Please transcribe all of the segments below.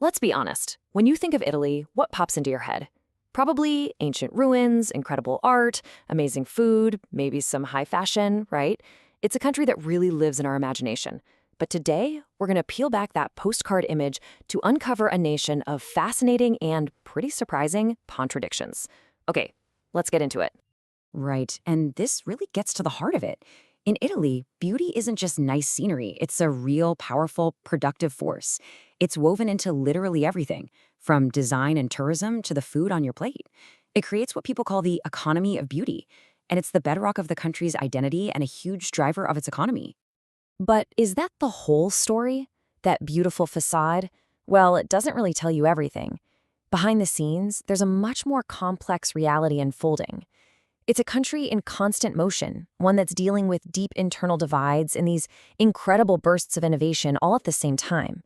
Let's be honest. When you think of Italy, what pops into your head? Probably ancient ruins, incredible art, amazing food, maybe some high fashion, right? It's a country that really lives in our imagination. But today, we're going to peel back that postcard image to uncover a nation of fascinating and pretty surprising contradictions. Okay, let's get into it. Right, and this really gets to the heart of it. In Italy, beauty isn't just nice scenery, it's a real, powerful, productive force. It's woven into literally everything, from design and tourism to the food on your plate. It creates what people call the economy of beauty, and it's the bedrock of the country's identity and a huge driver of its economy. But is that the whole story? That beautiful facade? Well, it doesn't really tell you everything. Behind the scenes, there's a much more complex reality unfolding. It's a country in constant motion, one that's dealing with deep internal divides and these incredible bursts of innovation all at the same time.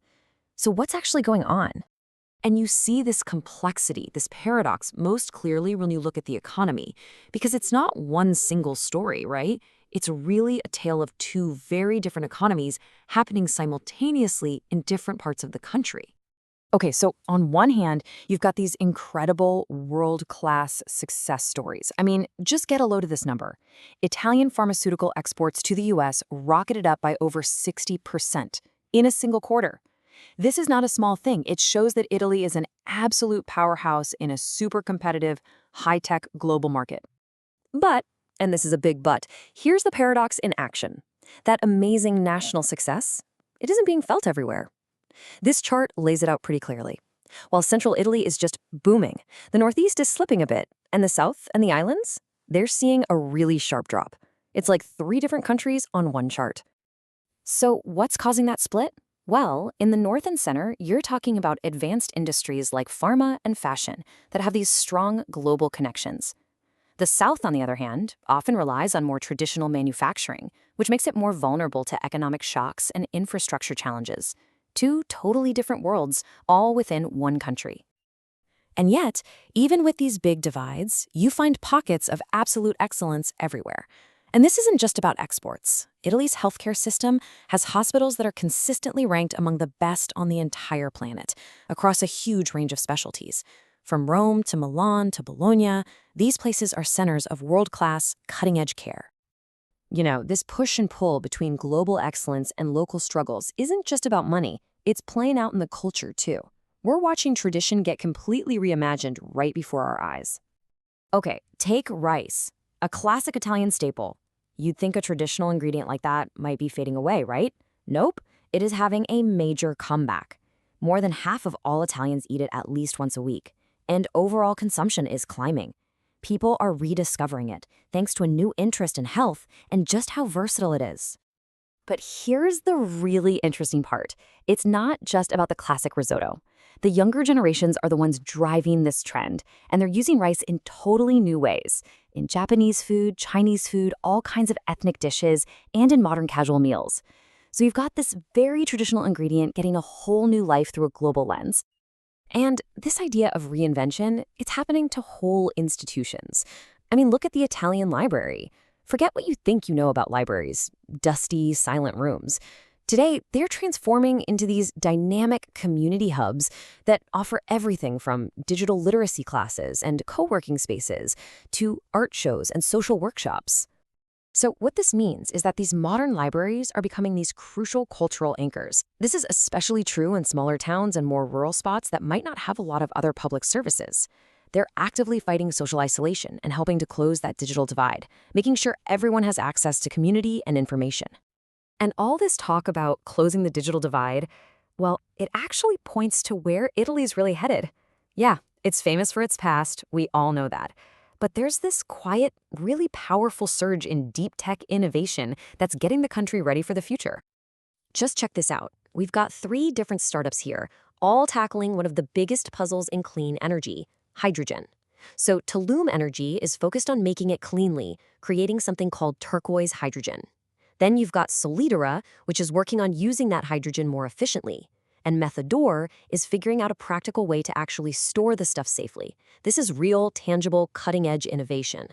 So what's actually going on? And you see this complexity, this paradox, most clearly when you look at the economy, because it's not one single story, right? It's really a tale of two very different economies happening simultaneously in different parts of the country. Okay, so on one hand, you've got these incredible world-class success stories. I mean, just get a load of this number. Italian pharmaceutical exports to the US rocketed up by over 60% in a single quarter. This is not a small thing. It shows that Italy is an absolute powerhouse in a super competitive, high-tech global market. But, and this is a big but, here's the paradox in action. That amazing national success, it isn't being felt everywhere. This chart lays it out pretty clearly. While central Italy is just booming, the northeast is slipping a bit, and the south and the islands, they're seeing a really sharp drop. It's like 3 different countries on one chart. So what's causing that split? Well, in the north and center, you're talking about advanced industries like pharma and fashion that have these strong global connections. The south, on the other hand, often relies on more traditional manufacturing, which makes it more vulnerable to economic shocks and infrastructure challenges. 2 totally different worlds, all within one country. And yet, even with these big divides, you find pockets of absolute excellence everywhere. And this isn't just about exports. Italy's healthcare system has hospitals that are consistently ranked among the best on the entire planet, across a huge range of specialties. From Rome to Milan to Bologna, these places are centers of world-class, cutting-edge care. You know, this push and pull between global excellence and local struggles isn't just about money. It's playing out in the culture, too. We're watching tradition get completely reimagined right before our eyes. Okay, take rice, a classic Italian staple. You'd think a traditional ingredient like that might be fading away, right? Nope, it is having a major comeback. More than half of all Italians eat it at least once a week, and overall consumption is climbing. People are rediscovering it, thanks to a new interest in health and just how versatile it is. But here's the really interesting part. It's not just about the classic risotto. The younger generations are the ones driving this trend, and they're using rice in totally new ways. In Japanese food, Chinese food, all kinds of ethnic dishes, and in modern casual meals. So you've got this very traditional ingredient getting a whole new life through a global lens. And this idea of reinvention, it's happening to whole institutions. I mean, look at the Italian library. Forget what you think you know about libraries, dusty, silent rooms. Today, they're transforming into these dynamic community hubs that offer everything from digital literacy classes and co-working spaces to art shows and social workshops. So what this means is that these modern libraries are becoming these crucial cultural anchors. This is especially true in smaller towns and more rural spots that might not have a lot of other public services. They're actively fighting social isolation and helping to close that digital divide, making sure everyone has access to community and information. And all this talk about closing the digital divide, well, it actually points to where Italy's really headed. Yeah, it's famous for its past, we all know that. But there's this quiet, really powerful surge in deep tech innovation that's getting the country ready for the future. Just check this out. We've got 3 different startups here, all tackling one of the biggest puzzles in clean energy, hydrogen. So Tulum Energy is focused on making it cleanly, creating something called turquoise hydrogen. Then you've got Solidera, which is working on using that hydrogen more efficiently. And Methador is figuring out a practical way to actually store the stuff safely. This is real, tangible, cutting-edge innovation.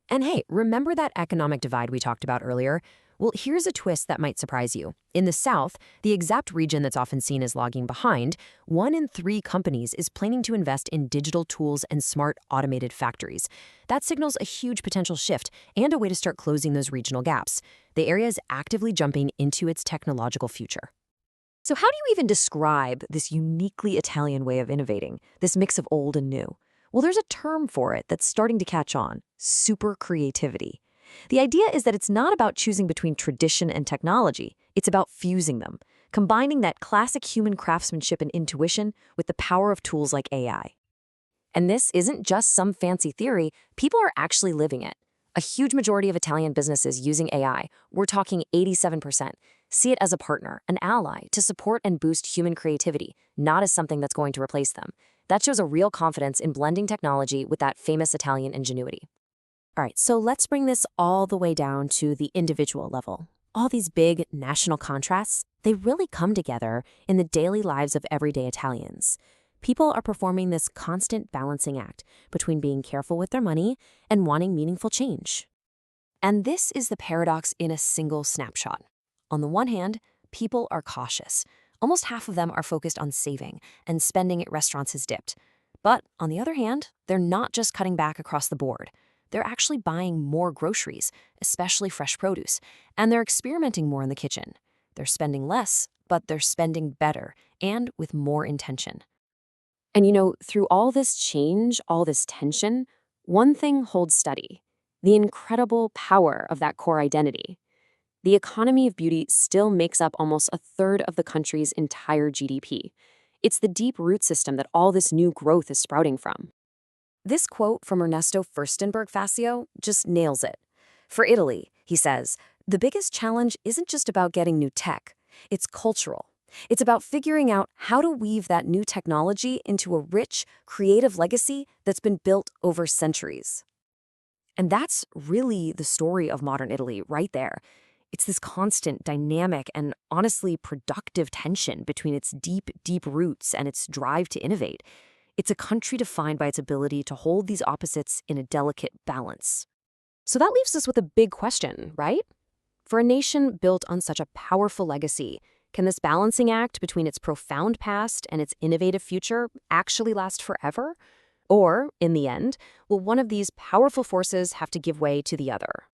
And hey, remember that economic divide we talked about earlier? Well, here's a twist that might surprise you. In the South, the exact region that's often seen as lagging behind, 1 in 3 companies is planning to invest in digital tools and smart automated factories. That signals a huge potential shift and a way to start closing those regional gaps. The area is actively jumping into its technological future. So how do you even describe this uniquely Italian way of innovating, this mix of old and new? Well, there's a term for it that's starting to catch on: super creativity. The idea is that it's not about choosing between tradition and technology. It's about fusing them, combining that classic human craftsmanship and intuition with the power of tools like AI. And this isn't just some fancy theory, people are actually living it. A huge majority of Italian businesses using AI, we're talking 87%, see it as a partner, an ally, to support and boost human creativity, not as something that's going to replace them. That shows a real confidence in blending technology with that famous Italian ingenuity. All right, so let's bring this all the way down to the individual level. All these big national contrasts, they really come together in the daily lives of everyday Italians. People are performing this constant balancing act between being careful with their money and wanting meaningful change. And this is the paradox in a single snapshot. On the one hand, people are cautious. Almost half of them are focused on saving, and spending at restaurants has dipped. But on the other hand, they're not just cutting back across the board. They're actually buying more groceries, especially fresh produce, and they're experimenting more in the kitchen. They're spending less, but they're spending better and with more intention. And through all this change, all this tension, one thing holds steady: the incredible power of that core identity. The economy of beauty still makes up almost a third of the country's entire GDP. It's the deep root system that all this new growth is sprouting from. This quote from Ernesto Furstenberg Facio just nails it. For Italy, he says, the biggest challenge isn't just about getting new tech, it's cultural. It's about figuring out how to weave that new technology into a rich, creative legacy that's been built over centuries. And that's really the story of modern Italy right there. It's this constant, dynamic, and honestly productive tension between its deep, deep roots and its drive to innovate. It's a country defined by its ability to hold these opposites in a delicate balance. So that leaves us with a big question, right? For a nation built on such a powerful legacy, can this balancing act between its profound past and its innovative future actually last forever? Or, in the end, will one of these powerful forces have to give way to the other?